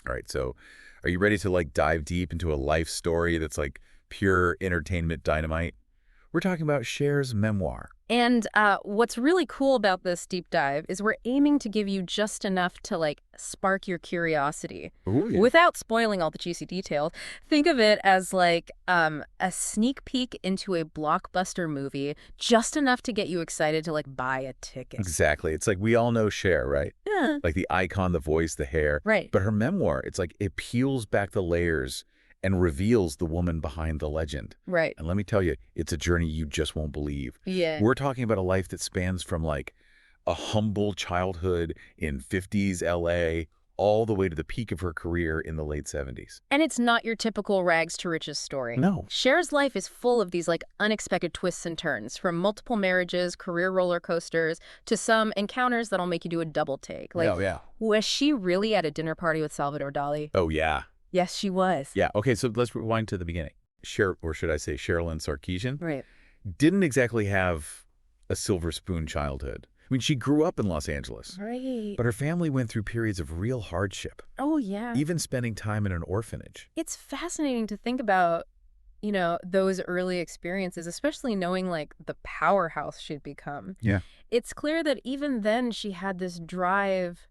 All right, so are you ready to like dive deep into a life story that's like pure entertainment dynamite? We're talking about Cher's memoir. And what's really cool about this deep dive is we're aiming to give you just enough to like spark your curiosity Oh, yeah. without spoiling all the juicy details. Think of it as like a sneak peek into a blockbuster movie, just enough to get you excited to like buy a ticket. Exactly. It's like we all know Cher, right? Yeah. Like the icon, the voice, the hair. Right. But her memoir, it's like it peels back the layers and reveals the woman behind the legend. Right. And let me tell you, it's a journey you just won't believe. Yeah. We're talking about a life that spans from like a humble childhood in 50s LA all the way to the peak of her career in the late 70s. And it's not your typical rags to riches story. No. Cher's life is full of these like unexpected twists and turns, from multiple marriages, career roller coasters, to some encounters that'll make you do a double take. Like, Oh, yeah. was she really at a dinner party with Salvador Dali? Oh, yeah. Yes, she was. Yeah. Okay, so let's rewind to the beginning. Cher, or should I say Sherilyn Sarkeesian, Right. didn't exactly have a silver spoon childhood. I mean, she grew up in Los Angeles, Right. but her family went through periods of real hardship, Oh, yeah. even spending time in an orphanage. It's fascinating to think about, those early experiences, especially knowing like the powerhouse she'd become. Yeah. It's clear that even then she had this drive,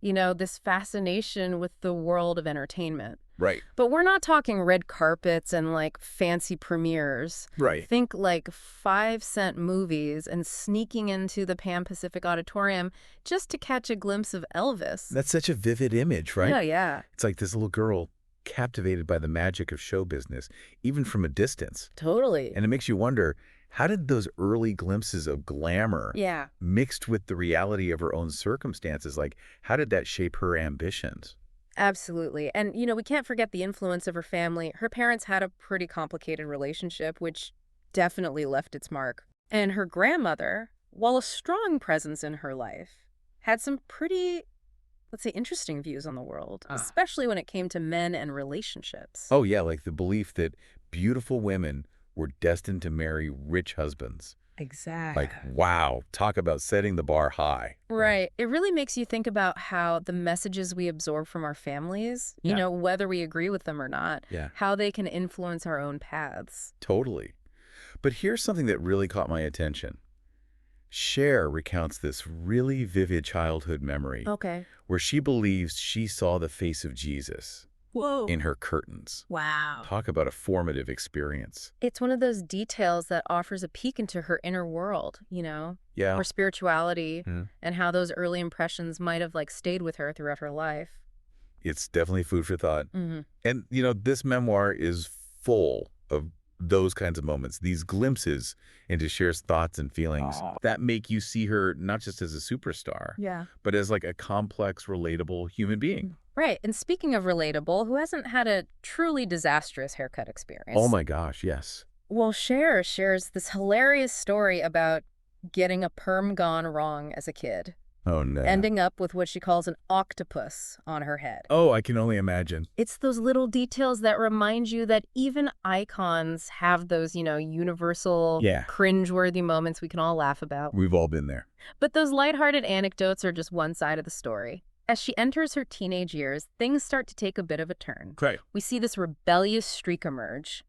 this fascination with the world of entertainment. Right. But we're not talking red carpets and like fancy premieres. Right. Think like 5-cent movies and sneaking into the Pan Pacific Auditorium just to catch a glimpse of Elvis. That's such a vivid image, right? Yeah, yeah. It's like this little girl captivated by the magic of show business, even from a distance. Totally. And it makes you wonder, how did those early glimpses of glamour Yeah. mixed with the reality of her own circumstances, like how did that shape her ambitions? Absolutely. And, we can't forget the influence of her family. Her parents had a pretty complicated relationship, which definitely left its mark. And her grandmother, while a strong presence in her life, had some pretty, let's say, interesting views on the world, especially when it came to men and relationships. Oh, yeah, like the belief that beautiful women were destined to marry rich husbands. Exactly. Like, wow, talk about setting the bar high. Right. It really makes you think about how the messages we absorb from our families, whether we agree with them or not, Yeah. how they can influence our own paths. Totally. But here's something that really caught my attention. Cher recounts this really vivid childhood memory Okay. where she believes she saw the face of Jesus Whoa. in her curtains. Wow. Talk about a formative experience. It's one of those details that offers a peek into her inner world, Yeah. her spirituality, Yeah. and how those early impressions might have like stayed with her throughout her life. It's definitely food for thought. Hmm. And, this memoir is full of those kinds of moments, these glimpses into Cher's thoughts and feelings that make you see her not just as a superstar, Yeah. but as like a complex, relatable human being. Right. And speaking of relatable, who hasn't had a truly disastrous haircut experience? Oh my gosh, yes. Well, Cher shares this hilarious story about getting a perm gone wrong as a kid, Oh no. ending up with what she calls an octopus on her head. Oh, I can only imagine. It's those little details that remind you that even icons have those, universal, Yeah. cringeworthy moments we can all laugh about. We've all been there. But those lighthearted anecdotes are just one side of the story. As she enters her teenage years, things start to take a bit of a turn. Okay. We see this rebellious streak emerge,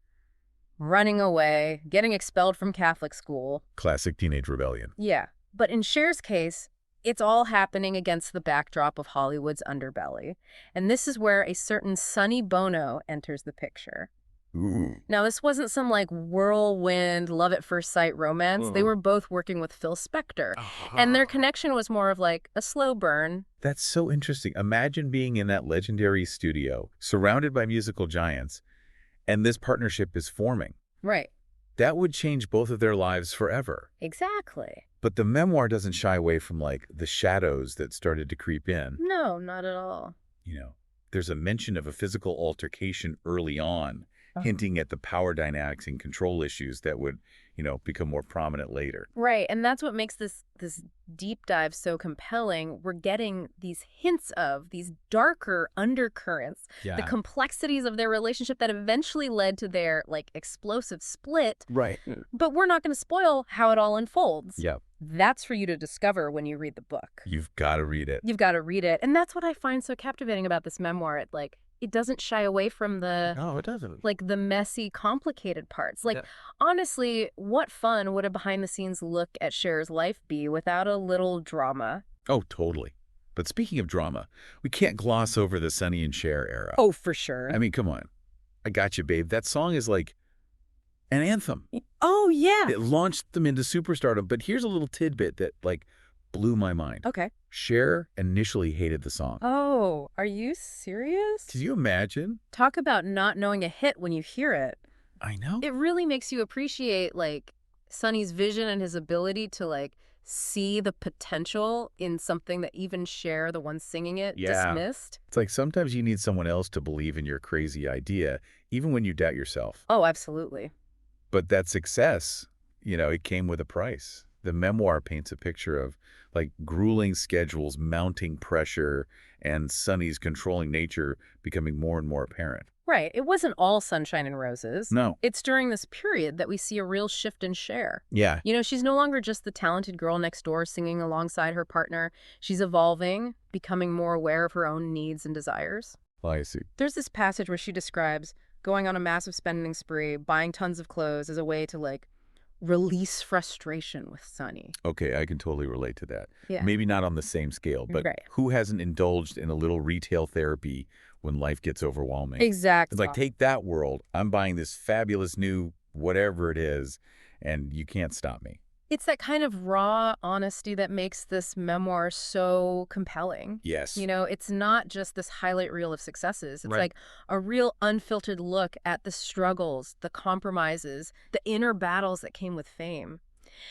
running away, getting expelled from Catholic school. Classic teenage rebellion. Yeah. But in Cher's case, it's all happening against the backdrop of Hollywood's underbelly. And this is where a certain Sonny Bono enters the picture. Ooh. Now, this wasn't some like whirlwind, love at first sight romance. They were both working with Phil Spector. And their connection was more of like a slow burn. That's so interesting. Imagine being in that legendary studio, surrounded by musical giants, and this partnership is forming. Right. That would change both of their lives forever. Exactly. But the memoir doesn't shy away from like the shadows that started to creep in. No, not at all. There's a mention of a physical altercation early on, hinting at the power dynamics and control issues that would, become more prominent later. Right, and that's what makes this deep dive so compelling. We're getting these hints of these darker undercurrents, the complexities of their relationship that eventually led to their like explosive split. Right. But we're not going to spoil how it all unfolds. Yeah. That's for you to discover when you read the book. You've got to read it. You've got to read it. And that's what I find so captivating about this memoir. It doesn't shy away from No, it doesn't. the messy, complicated parts. Yeah. Honestly, what fun would a behind-the-scenes look at Cher's life be without a little drama? Oh, totally. But speaking of drama, we can't gloss over the Sonny and Cher era. Oh, for sure. I mean, come on. I Got You, Babe. That song is like an anthem. Oh, yeah. It launched them into superstardom. But here's a little tidbit that, like, blew my mind. Okay. Cher initially hated the song. Oh, are you serious? Can you imagine? Talk about not knowing a hit when you hear it. I know. It really makes you appreciate, Sonny's vision and his ability to, see the potential in something that even Cher, the one singing it, dismissed. It's like sometimes you need someone else to believe in your crazy idea, even when you doubt yourself. Oh, absolutely. But that success, it came with a price. The memoir paints a picture of, grueling schedules, mounting pressure, and Sonny's controlling nature becoming more and more apparent. Right. It wasn't all sunshine and roses. No. It's during this period that we see a real shift in Cher. Yeah. She's no longer just the talented girl next door singing alongside her partner. She's evolving, becoming more aware of her own needs and desires. I see. There's this passage where she describes going on a massive spending spree, buying tons of clothes as a way to, release frustration with Sonny. Okay, I can totally relate to that. Yeah. Maybe not on the same scale, but Right. who hasn't indulged in a little retail therapy when life gets overwhelming? Exactly. It's like, take that world. I'm buying this fabulous new whatever it is, and you can't stop me. It's that kind of raw honesty that makes this memoir so compelling. Yes. It's not just this highlight reel of successes. It's Right. like a real unfiltered look at the struggles, the compromises, the inner battles that came with fame.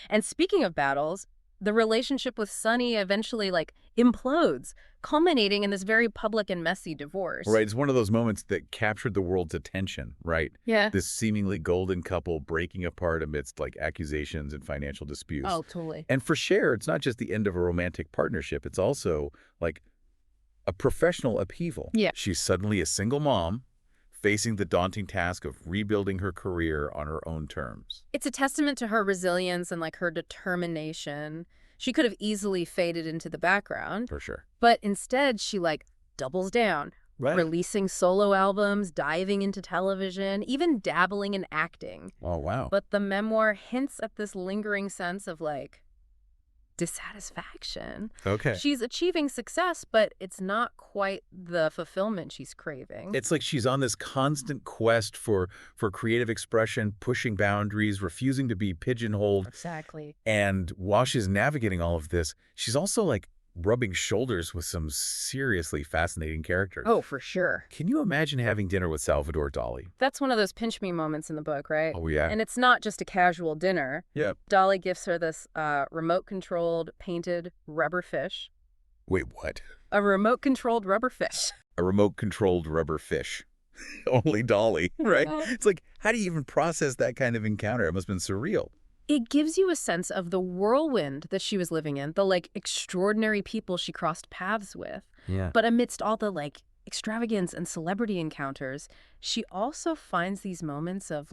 And speaking of battles, the relationship with Sonny eventually implodes, culminating in this very public and messy divorce. Right. It's one of those moments that captured the world's attention, right? Yeah. This seemingly golden couple breaking apart amidst accusations and financial disputes. Oh, totally. And for Cher, it's not just the end of a romantic partnership. It's also a professional upheaval. Yeah. She's suddenly a single mom facing the daunting task of rebuilding her career on her own terms. It's a testament to her resilience and her determination. She could have easily faded into the background, For sure. but instead she doubles down, Right. releasing solo albums, diving into television, even dabbling in acting. Oh, wow. But the memoir hints at this lingering sense of dissatisfaction. Okay. She's achieving success, but it's not quite the fulfillment she's craving. It's like she's on this constant quest for creative expression, pushing boundaries, refusing to be pigeonholed. Exactly. And while she's navigating all of this, she's also rubbing shoulders with some seriously fascinating characters. Oh, for sure. Can you imagine having dinner with Salvador Dali? That's one of those pinch me moments in the book, right? Oh, yeah. And it's not just a casual dinner. Yeah. Dolly gifts her this remote-controlled painted rubber fish. Wait, what? A remote-controlled rubber fish. A remote-controlled rubber fish. Only Dolly, right? It's like, how do you even process that kind of encounter? It must have been surreal. It gives you a sense of the whirlwind that she was living in, the extraordinary people she crossed paths with. Yeah. But amidst all the extravagance and celebrity encounters, she also finds these moments of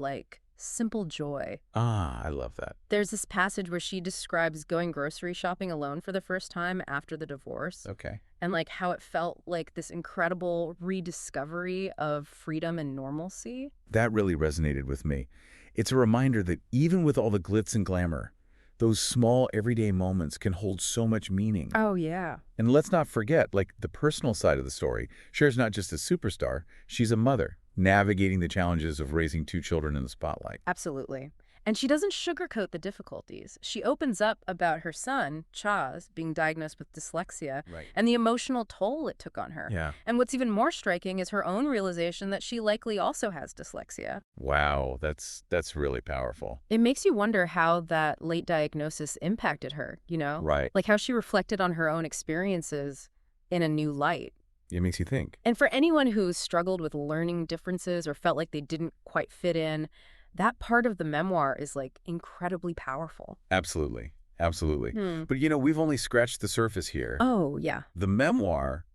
simple joy. Ah, I love that. There's this passage where she describes going grocery shopping alone for the first time after the divorce. Okay. And how it felt like this incredible rediscovery of freedom and normalcy. That really resonated with me. It's a reminder that even with all the glitz and glamour, those small everyday moments can hold so much meaning. Oh, yeah. And let's not forget, the personal side of the story. Cher's not just a superstar. She's a mother, navigating the challenges of raising two children in the spotlight. Absolutely. And she doesn't sugarcoat the difficulties. She opens up about her son, Chaz, being diagnosed with dyslexia and the emotional toll it took on her. Yeah. And what's even more striking is her own realization that she likely also has dyslexia. Wow, that's really powerful. It makes you wonder how that late diagnosis impacted her, Right. How she reflected on her own experiences in a new light. It makes you think. And for anyone who's struggled with learning differences or felt like they didn't quite fit in, that part of the memoir is incredibly powerful. Absolutely. Absolutely. But we've only scratched the surface here. Oh, yeah. The memoir,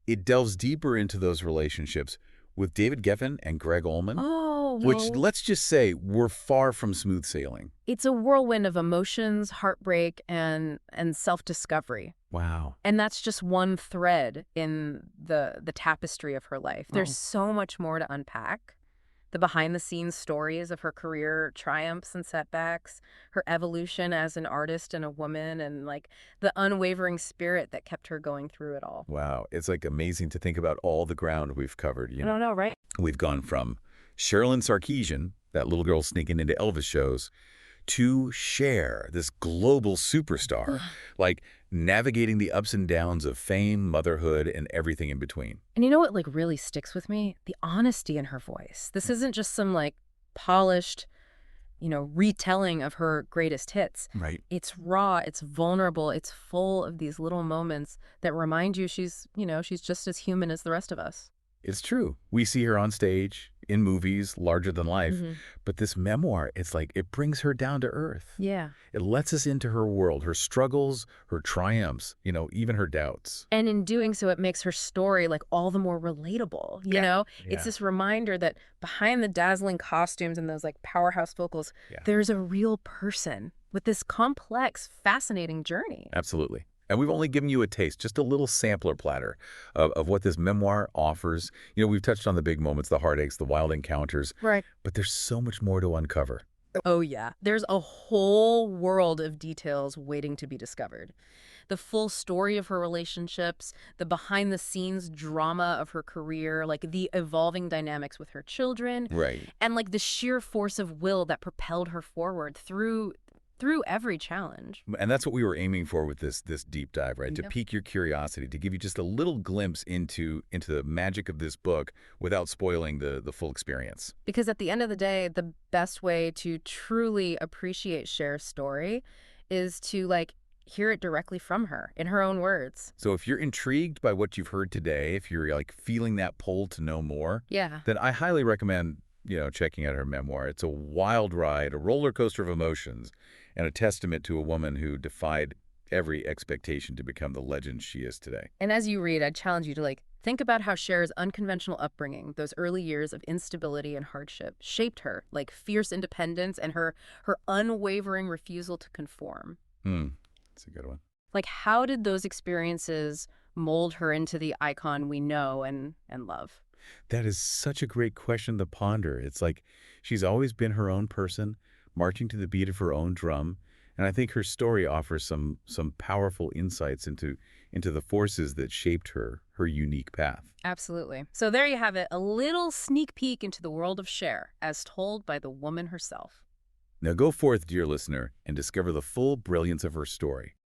it delves deeper into those relationships with David Geffen and Greg Ullman. Oh, which, no. let's just say, we're far from smooth sailing. It's a whirlwind of emotions, heartbreak, and self-discovery. Wow. And that's just one thread in the tapestry of her life. There's Oh. so much more to unpack. The behind-the-scenes stories of her career triumphs and setbacks, her evolution as an artist and a woman, and like the unwavering spirit that kept her going through it all. Wow. It's like amazing to think about all the ground we've covered. I don't know, right? We've gone from Sherilyn Sarkeesian, that little girl sneaking into Elvis shows, to Cher, this global superstar, like navigating the ups and downs of fame, motherhood, and everything in between. And you know what like really sticks with me? The honesty in her voice. This isn't just some like polished, retelling of her greatest hits. Right. It's raw, it's vulnerable, it's full of these little moments that remind you she's just as human as the rest of us. It's true. We see her on stage, in movies, larger than life. Hmm. But this memoir, it's like it brings her down to earth. Yeah. It lets us into her world, her struggles, her triumphs, even her doubts. And in doing so, it makes her story like all the more relatable, you know? It's Yeah. this reminder that behind the dazzling costumes and those like powerhouse vocals, Yeah. there's a real person with this complex, fascinating journey. Absolutely. And we've only given you a taste, just a little sampler platter of what this memoir offers. We've touched on the big moments, the heartaches, the wild encounters, Right. but there's so much more to uncover. Oh, yeah. There's a whole world of details waiting to be discovered. The full story of her relationships, the behind the scenes drama of her career, like the evolving dynamics with her children, Right. and like the sheer force of will that propelled her forward through every challenge. And that's what we were aiming for with this deep dive, right? To Yep. pique your curiosity, to give you just a little glimpse into the magic of this book without spoiling the full experience. Because at the end of the day, the best way to truly appreciate Cher's story is to like hear it directly from her in her own words. So if you're intrigued by what you've heard today, if you're like feeling that pull to know more, Yeah. then I highly recommend, checking out her memoir. It's a wild ride, a roller coaster of emotions, and a testament to a woman who defied every expectation to become the legend she is today. And as you read, I'd challenge you to like think about how Cher's unconventional upbringing, those early years of instability and hardship, shaped her, like fierce independence and her unwavering refusal to conform. That's a good one. Like how did those experiences mold her into the icon we know and love? That is such a great question to ponder. It's like she's always been her own person, marching to the beat of her own drum. And I think her story offers some powerful insights into the forces that shaped her unique path. Absolutely. So there you have it, a little sneak peek into the world of Cher, as told by the woman herself. Now go forth, dear listener, and discover the full brilliance of her story.